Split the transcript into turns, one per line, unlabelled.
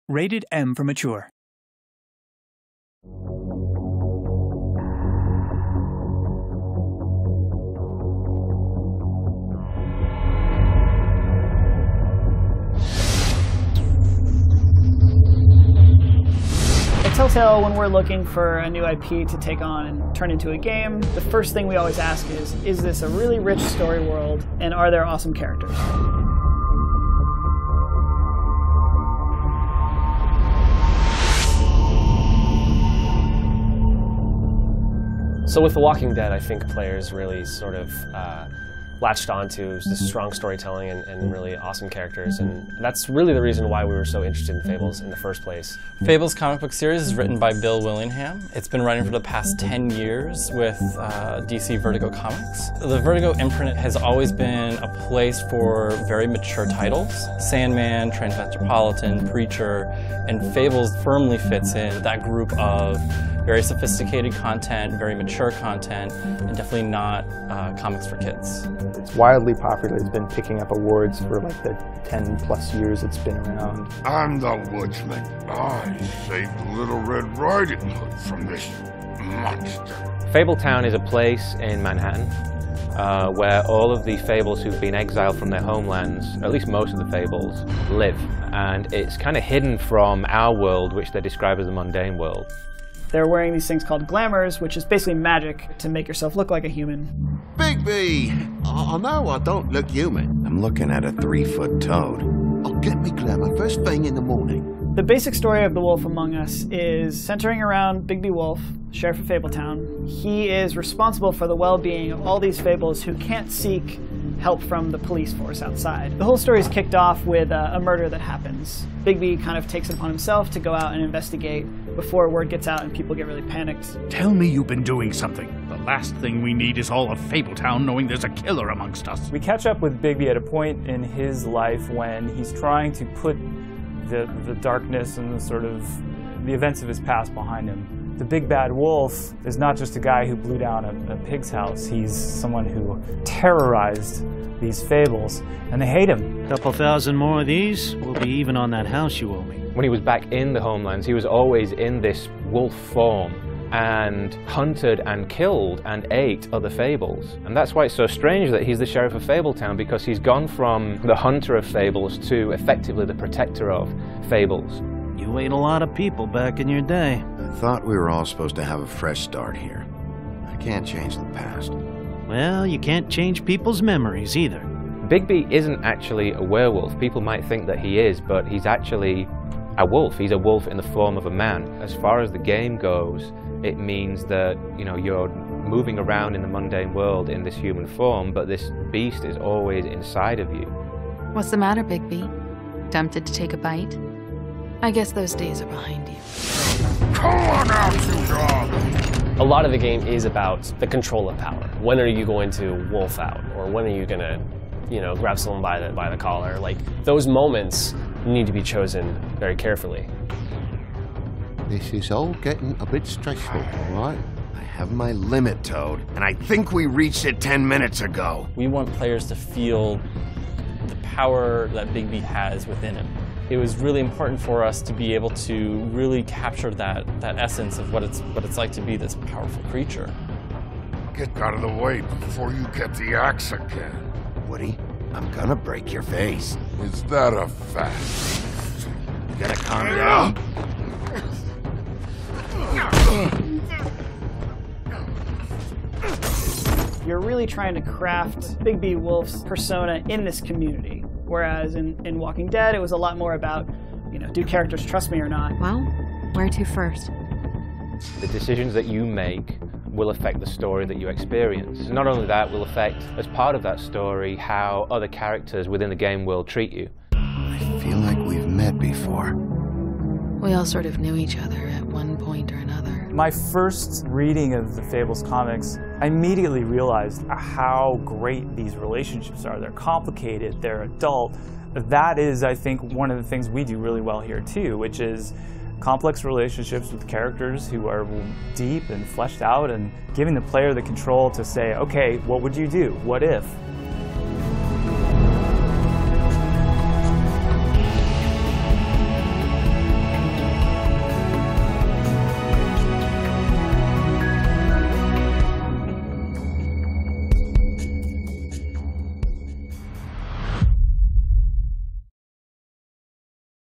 Rated M for mature.
At Telltale, when we're looking for a new IP to take on and turn into a game, the first thing we always ask is this a really rich story world, and are there awesome characters?
So with The Walking Dead, I think players really sort of latched onto this strong storytelling and really awesome characters, and that's really the reason why we were so interested in Fables in the first place.
Fables comic book series is written by Bill Willingham. It's been running for the past 10 years with DC Vertigo Comics. The Vertigo imprint has always been a place for very mature titles. Sandman, Transmetropolitan, Preacher, and Fables firmly fits in that group of very sophisticated content, very mature content, and definitely not comics for kids.
It's wildly popular. It's been picking up awards for like the 10+ years it's been around.
I'm the woodsman. I saved Little Red Riding Hood from this monster.
Fabletown is a place in Manhattan where all of the Fables who've been exiled from their homelands, at least most of the Fables, live. And it's kind of hidden from our world, which they describe as the mundane world.
They're wearing these things called glamours, which is basically magic to make yourself look like a human.
Bigby! I know I don't look human. I'm looking at a 3-foot toad. I'll get me glamour first thing in the morning.
The basic story of The Wolf Among Us is centering around Bigby Wolf, Sheriff of Fabletown. He is responsible for the well-being of all these Fables who can't seek help from the police force outside. The whole story is kicked off with a murder that happens. Bigby kind of takes it upon himself to go out and investigate before word gets out and people get really panicked.
Tell me you've been doing something. The last thing we need is all of Fabletown knowing there's a killer amongst us.
We catch up with Bigby at a point in his life when he's trying to put the darkness and the events of his past behind him. The big bad wolf is not just a guy who blew down a pig's house. He's someone who terrorized these Fables, and they hate him.
A couple thousand more of these, we'll be even on that house you owe me.
When he was back in the homelands, he was always in this wolf form and hunted and killed and ate other Fables. And that's why it's so strange that he's the Sheriff of Fabletown, because he's gone from the hunter of Fables to effectively the protector of Fables.
You ate a lot of people back in your day.
I thought we were all supposed to have a fresh start here. I can't change the past.
Well, you can't change people's memories either.
Bigby isn't actually a werewolf. People might think that he is, but he's actually a wolf. He's a wolf in the form of a man. As far as the game goes, it means that, you're moving around in the mundane world in this human form, but this beast is always inside of you.
What's the matter, Bigby? Tempted to take a bite? I guess those days are behind you.
Come on out, you dog!
A lot of the game is about the control of power. When are you going to wolf out? Or when are you going to, grab someone by the collar? Like, those moments need to be chosen very carefully.
This is all getting a bit stressful, all right? I have my limit, Toad, and I think we reached it 10 minutes ago.
We want players to feel the power that Bigby has within him. It was really important for us to be able to really capture that essence of what it's like to be this powerful creature.
Get out of the way before you get the axe again.
Woody, I'm gonna break your face.
Is that a fact?
You gotta calm down.
You're really trying to craft Bigby Wolf's persona in this community. Whereas in Walking Dead, it was a lot more about, do characters trust me or not?
Well, where to first?
The decisions that you make will affect the story that you experience. Not only that, will affect, as part of that story, how other characters within the game will treat you.
I feel like we've met before.
We all sort of knew each other at one point or another.
My first reading of the Fables comics, I immediately realized how great these relationships are. They're complicated, they're adult. That is, I think, one of the things we do really well here too, which is complex relationships with characters who are deep and fleshed out, and giving the player the control to say, okay, what would you do? What if?